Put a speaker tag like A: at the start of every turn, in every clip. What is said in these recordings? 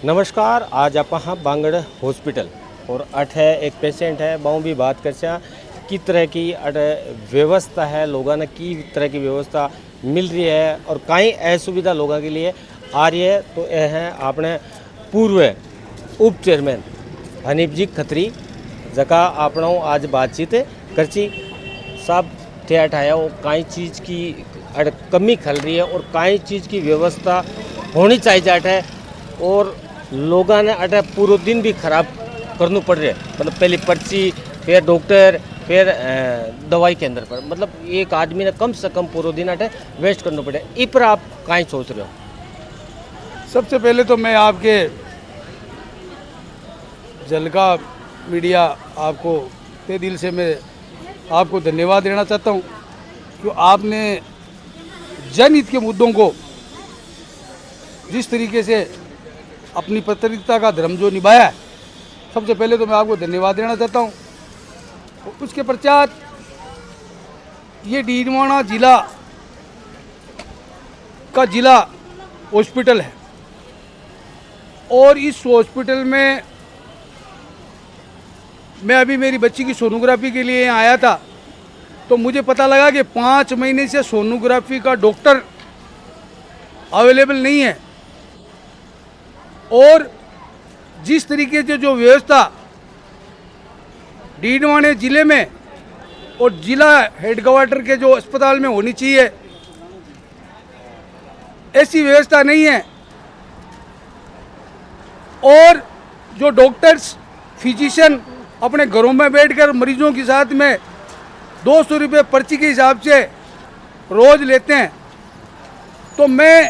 A: नमस्कार। आज आप हाँ बांगड़ हॉस्पिटल और अठ है एक पेशेंट है बहु भी बात कर की तरह की अट व्यवस्था है लोगों ने की तरह की व्यवस्था मिल रही है और कई असुविधा लोगों के लिए आ रही है। तो यह हैं अपने पूर्व उप चेयरमैन हनीफ जी खत्री जका अपना आज बातचीत करची सब ठेठ आया वो कई चीज़ की कमी खल रही है और कई चीज़ की व्यवस्था होनी चाहिए जाट है और लोगों ने अटे पूरा दिन भी खराब करना पड़ रहा है। मतलब पहले पर्ची फिर डॉक्टर फिर दवाई केंद्र पर मतलब एक आदमी ने कम से कम पूरा दिन अटे वेस्ट करना पड़े। इस पर आप कहीं सोच रहे हो?
B: सबसे पहले तो मैं आपके जलका मीडिया आपको ते दिल से मैं आपको धन्यवाद देना चाहता हूँ कि आपने जनहित के मुद्दों को जिस तरीके से अपनी पत्रकारिता का धर्म जो निभाया है, सबसे पहले तो मैं आपको धन्यवाद देना चाहता हूँ। उसके पश्चात ये डीडवाना जिला का जिला हॉस्पिटल है और इस हॉस्पिटल में मैं अभी मेरी बच्ची की सोनोग्राफी के लिए यहाँ आया था तो मुझे पता लगा कि 5 महीने से सोनोग्राफी का डॉक्टर अवेलेबल नहीं है और जिस तरीके से जो व्यवस्था डीडवाने ज़िले में और ज़िला हेडक्वार्टर के जो अस्पताल में होनी चाहिए ऐसी व्यवस्था नहीं है और जो डॉक्टर्स फिजिशियन अपने घरों में बैठकर मरीजों के साथ में 200 रुपये पर्ची के हिसाब से रोज़ लेते हैं। तो मैं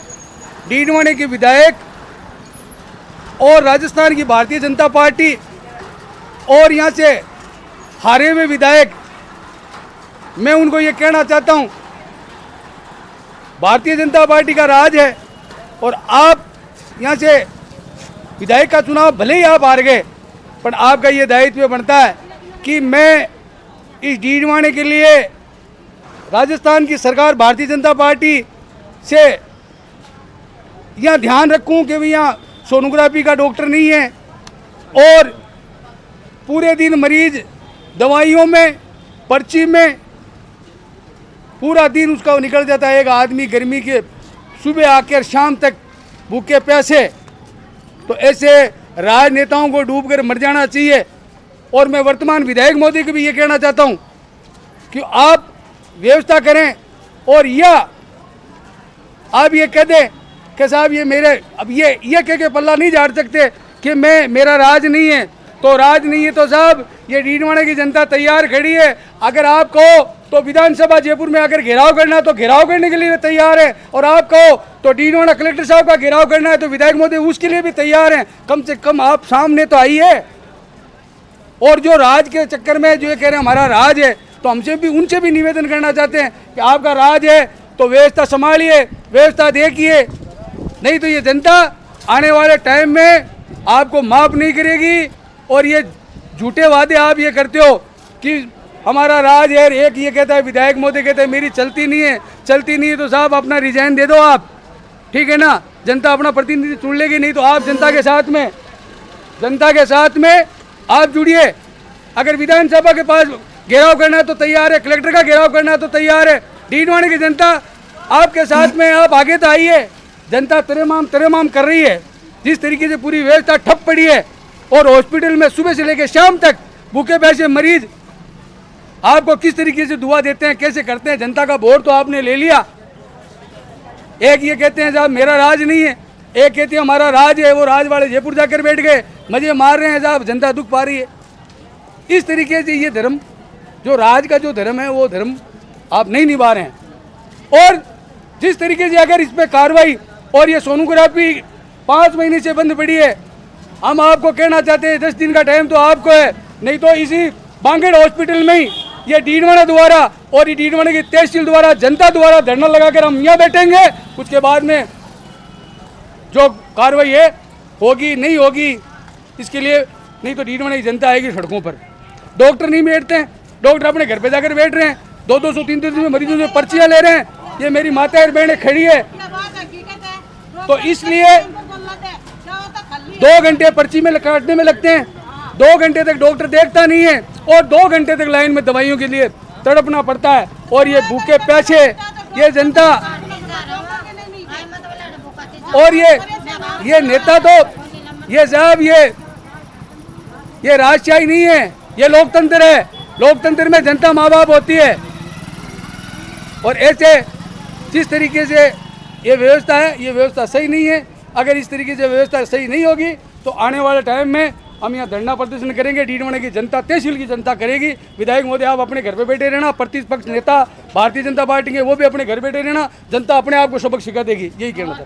B: डीडवाने के विधायक और राजस्थान की भारतीय जनता पार्टी और यहाँ से हारे हुए विधायक मैं उनको ये कहना चाहता हूँ, भारतीय जनता पार्टी का राज है और आप यहाँ से विधायक का चुनाव भले ही आप हार गए पर आपका ये दायित्व बनता है कि मैं इस डीडवाने के लिए राजस्थान की सरकार भारतीय जनता पार्टी से यहाँ ध्यान रखूँ कि भाई यहाँ सोनोग्राफी का डॉक्टर नहीं है और पूरे दिन मरीज दवाइयों में पर्ची में पूरा दिन उसका निकल जाता है। एक आदमी गर्मी के सुबह आकर शाम तक भूखे प्यासे, तो ऐसे राजनेताओं को डूबकर मर जाना चाहिए। और मैं वर्तमान विधायक महोदय को भी ये कहना चाहता हूँ कि आप व्यवस्था करें और या आप ये कह दें कि साहब ये मेरे अब ये कह के पल्ला नहीं झाड़ सकते कि मेरा राज नहीं है। तो राज नहीं है तो साहब ये डीडवाने की जनता तैयार खड़ी है। अगर आप कहो तो विधानसभा जयपुर में अगर घेराव करना है तो घेराव करने के लिए तैयार है और आप कहो तो डीडवाना कलेक्टर साहब का घेराव करना है तो विधायक महोदय उसके लिए भी तैयार हैं। कम से कम आप सामने तो आइए। और जो राज के चक्कर में जो ये कह रहे हैं हमारा राज है, तो हमसे भी उनसे भी निवेदन करना चाहते हैं कि आपका राज है तो व्यवस्था संभालिए, व्यवस्था देखिए, नहीं तो ये जनता आने वाले टाइम में आपको माफ़ नहीं करेगी। और ये झूठे वादे आप ये करते हो कि हमारा राज है, एक ये कहता है विधायक महोदय कहते हैं मेरी चलती नहीं है तो साहब अपना रिजाइन दे दो आप, ठीक है ना। जनता अपना प्रतिनिधि चुन लेगी, नहीं तो आप जनता के साथ में आप जुड़िए। अगर विधानसभा के पास घेराव करना है तो तैयार है, कलेक्टर का घेराव करना है तो तैयार है। डीडवाने की जनता आपके साथ में, आप आगे तो आइए। जनता तरेमाम कर रही है। जिस तरीके से पूरी व्यवस्था ठप पड़ी है और हॉस्पिटल में सुबह से लेकर शाम तक भूखे प्यासे मरीज आपको किस तरीके से दुआ देते हैं, कैसे करते हैं। जनता का वोट तो आपने ले लिया। एक ये कहते हैं साहब मेरा राज नहीं है, एक कहते हैं हमारा राज है, वो राज वाले जयपुर जाकर बैठ गए, मजे मार रहे हैं साहब, जनता दुख पा रही है। इस तरीके से ये धर्म जो राज का जो धर्म है वो धर्म आप नहीं निभा रहे हैं। और जिस तरीके से अगर इस पर कार्रवाई और ये सोनोग्राफी 5 महीने से बंद पड़ी है, हम आपको कहना चाहते हैं 10 दिन का टाइम तो आपको है, नहीं तो इसी बांगड़ हॉस्पिटल में ही ये डीडवाना द्वारा और ये डीडवाना की तहसील द्वारा जनता द्वारा धरना लगाकर हम यहाँ बैठेंगे। उसके बाद में जो कार्रवाई है होगी नहीं होगी इसके लिए, नहीं तो डीडवाना की जनता आएगी सड़कों पर। डॉक्टर नहीं बैठते हैं, डॉक्टर अपने घर पे जाकर बैठ रहे हैं, 200 300 मरीजों से पर्चियाँ ले रहे हैं। ये मेरी माता और बहनें खड़ी है, तो इसलिए 2 घंटे पर्ची में काटने में लगते हैं, 2 घंटे तक डॉक्टर देखता नहीं है और 2 घंटे तक लाइन में दवाइयों के लिए तड़पना पड़ता है। और ये भूखे प्यासे ये जनता और ये नेता तो ये साहब ये राजशाही नहीं है, ये लोकतंत्र है। लोकतंत्र में जनता माँ बाप होती है और ऐसे जिस तरीके से ये व्यवस्था है ये व्यवस्था सही नहीं है। अगर इस तरीके से व्यवस्था सही नहीं होगी तो आने वाले टाइम में हम यहाँ धरना प्रदर्शन करेंगे। डीडवाना की जनता, तहसील की जनता करेगी। विधायक महोदय आप अपने घर पे बैठे रहना, प्रतिपक्ष नेता भारतीय जनता पार्टी के वो भी अपने घर बैठे रहना, जनता अपने आप को सबक सिखा देगी। यही कहना था।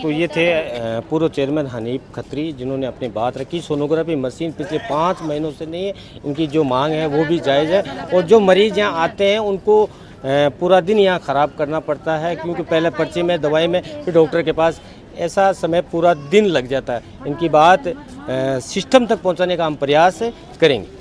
A: तो ये थे पूर्व चेयरमैन हनीफ खत्री जिन्होंने अपनी बात रखी। सोनोग्राफी मशीन पिछले 5 महीनों से नहीं है, इनकी जो मांग है वो भी जायज़ है। और जो मरीज़ यहाँ आते हैं उनको पूरा दिन यहाँ ख़राब करना पड़ता है, क्योंकि पहले पर्ची में दवाई में फिर डॉक्टर के पास, ऐसा समय पूरा दिन लग जाता है। इनकी बात सिस्टम तक पहुँचाने का हम प्रयास करेंगे।